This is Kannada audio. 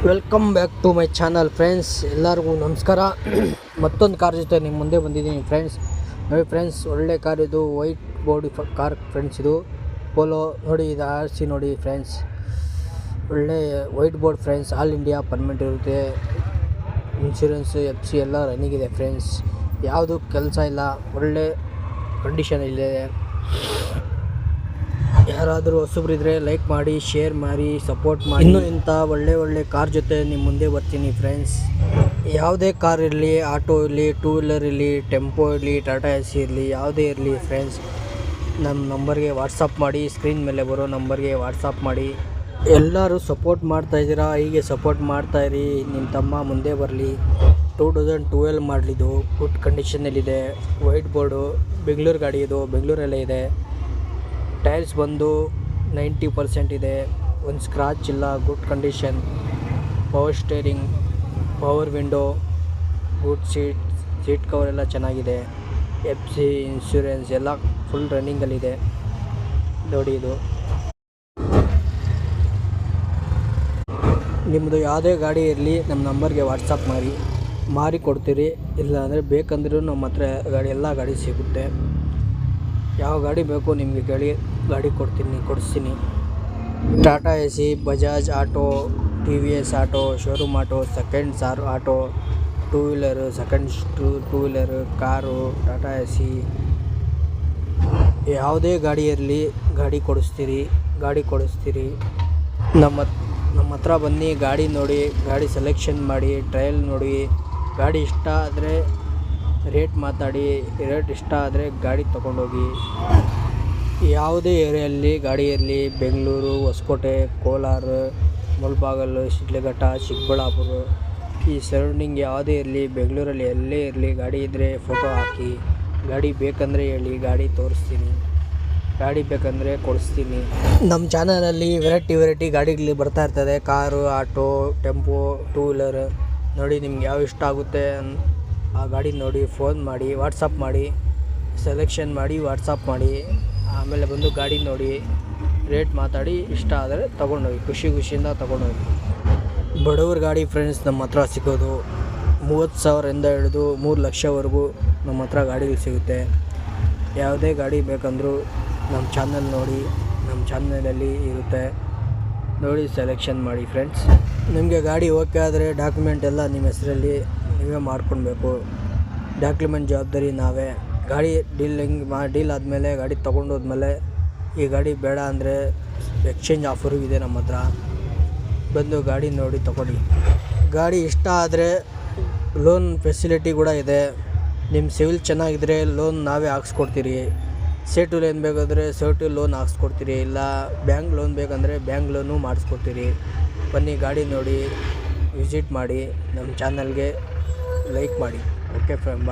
Welcome back to my channel friends. ಎಲ್ಲರಿಗೂ ನಮಸ್ಕಾರ. ಮತ್ತೊಂದು ಕಾರ್ ಜೊತೆ ನಿಮ್ಮ ಮುಂದೆ ಬಂದಿದ್ದೀನಿ ಫ್ರೆಂಡ್ಸ್. ನೋಡಿ ಫ್ರೆಂಡ್ಸ್, ಒಳ್ಳೆ ಕಾರ್ ಇದು, ವೈಟ್ ಬೋರ್ಡ್ ಕಾರ್ ಫ್ರೆಂಡ್ಸ್. ಇದು ಪೋಲೋ ನೋಡಿ, ಇದು RC ನೋಡಿ ಫ್ರೆಂಡ್ಸ್, ಒಳ್ಳೆ white board friends. All India permit ಇರುತ್ತೆ, ಇನ್ಶೂರೆನ್ಸ್ FC ಎಲ್ಲ ರನ್ನಿಂಗ್ ಇದೆ ಫ್ರೆಂಡ್ಸ್. ಯಾವುದು ಕೆಲಸ ಇಲ್ಲ, ಒಳ್ಳೆ ಕಂಡೀಷನಲ್ಲಿದೆ. ಯಾರಾದರೂ ಹೊಸಬ್ರಿದ್ರೆ ಲೈಕ್ ಮಾಡಿ, ಶೇರ್ ಮಾಡಿ, ಸಪೋರ್ಟ್ ಮಾಡಿ. ಇನ್ನೂ ಇಂಥ ಒಳ್ಳೆ ಕಾರ್ ಜೊತೆ ನಿಮ್ಮ ಮುಂದೆ ಬರ್ತೀನಿ ಫ್ರೆಂಡ್ಸ್. ಯಾವುದೇ ಕಾರ್ ಇರಲಿ, ಆಟೋ ಇರಲಿ, ಟೂ ವೀಲರ್ ಇರಲಿ, ಟೆಂಪೋ ಇರಲಿ, ಟಾಟಾ AC ಇರಲಿ, ಯಾವುದೇ ಇರಲಿ ಫ್ರೆಂಡ್ಸ್, ನಮ್ಮ ನಂಬರ್ಗೆ ವಾಟ್ಸಪ್ ಮಾಡಿ. ಸ್ಕ್ರೀನ್ ಮೇಲೆ ಬರೋ ನಂಬರ್ಗೆ ವಾಟ್ಸಪ್ ಮಾಡಿ. ಎಲ್ಲರೂ ಸಪೋರ್ಟ್ ಮಾಡ್ತಾಯಿದ್ದೀರಾ, ಹೀಗೆ ಸಪೋರ್ಟ್ ಮಾಡ್ತಾಯಿರಿ. ನಿಮ್ಮ ತಮ್ಮ ಮುಂದೆ ಬರಲಿ. 2012 ಮಾಡಲಿದ್ದು, ಗುಡ್ ಕಂಡೀಷನಲ್ಲಿದೆ. ವೈಟ್ ಬೋರ್ಡು, ಬೆಂಗಳೂರು ಗಾಡಿ ಇದು, ಬೆಂಗಳೂರಲ್ಲೇ ಇದೆ. ಟೈರ್ಸ್ ಬಂದು 90% ಇದೆ, ಒಂದು ಸ್ಕ್ರಾಚ್ ಇಲ್ಲ, good condition. Power steering, power window, good seat cover ಎಲ್ಲ ಚೆನ್ನಾಗಿದೆ. FC ಇನ್ಶೂರೆನ್ಸ್ ಎಲ್ಲ ಫುಲ್ ರನ್ನಿಂಗಲ್ಲಿದೆ ನೋಡಿ. ಇದು ನಿಮ್ಮದು ಯಾವುದೇ ಗಾಡಿ ಇರಲಿ, ನಮ್ಮ ನಂಬರ್ಗೆ ವಾಟ್ಸಪ್ ಮಾರಿ ಕೊಡ್ತೀರಿ. ಇಲ್ಲ ಅಂದರೆ ಬೇಕಂದ್ರೂ ನಮ್ಮ ಹತ್ರ ಎಲ್ಲ ಗಾಡಿ ಸಿಗುತ್ತೆ. ಯಾವ ಗಾಡಿ ಬೇಕು ನಿಮಗೆ ಗಾಡಿ ಕೊಡಿಸ್ತೀನಿ. Tata AC, Bajaj auto, TVS auto, showroom auto, seconds auto, two wheeler, seconds two wheeler, car, Tata AC, ಯಾವುದೇ ಗಾಡಿ ಇರಲಿ ಗಾಡಿ ಕೊಡಿಸ್ತೀರಿ. ನಮ್ಮ ಹತ್ರ ಬನ್ನಿ, ಗಾಡಿ ನೋಡಿ, ಗಾಡಿ ಸೆಲೆಕ್ಷನ್ ಮಾಡಿ, ಟ್ರಯಲ್ ನೋಡಿ. ಗಾಡಿ ಇಷ್ಟ ಆದರೆ ರೇಟ್ ಮಾತಾಡಿ, ರೇಟ್ ಇಷ್ಟ ಆದರೆ ಗಾಡಿ ತೊಗೊಂಡೋಗಿ. ಯಾವುದೇ ಏರಿಯಲ್ಲಿ ಗಾಡಿ ಇರಲಿ, ಬೆಂಗಳೂರು, ಹೊಸಕೋಟೆ, ಕೋಲಾರ, ಮುಳಬಾಗಿಲು, ಶಿಡ್ಲಘಟ್ಟ, ಚಿಕ್ಕಬಳ್ಳಾಪುರ, ಈ ಸರೌಂಡಿಂಗ್ ಯಾವುದೇ ಇರಲಿ, ಬೆಂಗಳೂರಲ್ಲಿ ಎಲ್ಲೇ ಇರಲಿ, ಗಾಡಿ ಇದ್ದರೆ ಫೋಟೋ ಹಾಕಿ. ಗಾಡಿ ಬೇಕಂದರೆ ಹೇಳಿ, ಗಾಡಿ ತೋರಿಸ್ತೀನಿ. ಗಾಡಿ ಬೇಕಂದರೆ ಕೊಡಿಸ್ತೀನಿ. ನಮ್ಮ ಚಾನಲಲ್ಲಿ ವೆರೈಟಿ ಗಾಡಿಗಳು ಬರ್ತಾ ಇರ್ತದೆ. Car, auto, tempo, two wheeler ನೋಡಿ. ನಿಮ್ಗೆ ಯಾವ ಇಷ್ಟ ಆಗುತ್ತೆ ಆ ಗಾಡಿ ನೋಡಿ, ಫೋನ್ ಮಾಡಿ, ವಾಟ್ಸಪ್ ಮಾಡಿ, ಸೆಲೆಕ್ಷನ್ ಮಾಡಿ, ವಾಟ್ಸಪ್ ಮಾಡಿ. ಆಮೇಲೆ ಬಂದು ಗಾಡಿ ನೋಡಿ, ರೇಟ್ ಮಾತಾಡಿ, ಇಷ್ಟ ಆದರೆ ತೊಗೊಂಡೋಗಿ, ಖುಷಿಯಿಂದ ತೊಗೊಂಡೋಗಿ. ಬಡವ್ರ ಗಾಡಿ ಫ್ರೆಂಡ್ಸ್ ನಮ್ಮ ಹತ್ರ ಸಿಗೋದು 30,000ರಿಂದ ಹಿಡಿದು 3 ಲಕ್ಷವರೆಗೂ ನಮ್ಮ ಹತ್ರ ಗಾಡಿಗಳು ಸಿಗುತ್ತೆ. ಯಾವುದೇ ಗಾಡಿ ಬೇಕಂದರೂ ನಮ್ಮ ಚಾನಲ್ ನೋಡಿ, ನಮ್ಮ ಚಾನಲಲ್ಲಿ ಇರುತ್ತೆ ನೋಡಿ, ಸೆಲೆಕ್ಷನ್ ಮಾಡಿ ಫ್ರೆಂಡ್ಸ್. ನಿಮಗೆ ಗಾಡಿ ಓಕೆ ಆದರೆ ಡಾಕ್ಯುಮೆಂಟ್ ಎಲ್ಲ ನಿಮ್ಮ ಹೆಸರಲ್ಲಿ ನೀವೇ ಮಾಡ್ಕೊಳ್ಬೇಕು. ಡಾಕ್ಯುಮೆಂಟ್ ಜವಾಬ್ದಾರಿ ನಾವೇ. ಗಾಡಿ ಡೀಲ್ ಆದಮೇಲೆ, ಗಾಡಿ ತೊಗೊಂಡೋದ್ಮೇಲೆ ಈ ಗಾಡಿ ಬೇಡ ಅಂದರೆ ಎಕ್ಸ್ಚೇಂಜ್ ಆಫರು ಇದೆ ನಮ್ಮ ಹತ್ರ. ಬಂದು ಗಾಡಿ ನೋಡಿ ತೊಗೊಳ್ಳಿ. ಗಾಡಿ ಇಷ್ಟ ಆದರೆ ಲೋನ್ ಫೆಸಿಲಿಟಿ ಕೂಡ ಇದೆ. ನಿಮ್ಮ ಸಿವಿಲ್ ಚೆನ್ನಾಗಿದ್ದರೆ ಲೋನ್ ನಾವೇ ಹಾಕ್ಸ್ಕೊಡ್ತೀರಿ. ಸೇಟು ಲೋನ್ ಬೇಕಾದರೆ ಸೇಟು ಲೋನ್ ಹಾಕ್ಸ್ಕೊಡ್ತೀರಿ. ಇಲ್ಲ ಬ್ಯಾಂಕ್ ಲೋನ್ ಬೇಕಂದರೆ ಬ್ಯಾಂಕ್ ಲೋನು ಮಾಡಿಸ್ಕೊಡ್ತೀರಿ. ಬನ್ನಿ, ಗಾಡಿ ನೋಡಿ, ವಿಸಿಟ್ ಮಾಡಿ, ನಮ್ಮ ಚಾನಲ್ಗೆ ಲೈಕ್ ಮಾಡಿ. Okay friend.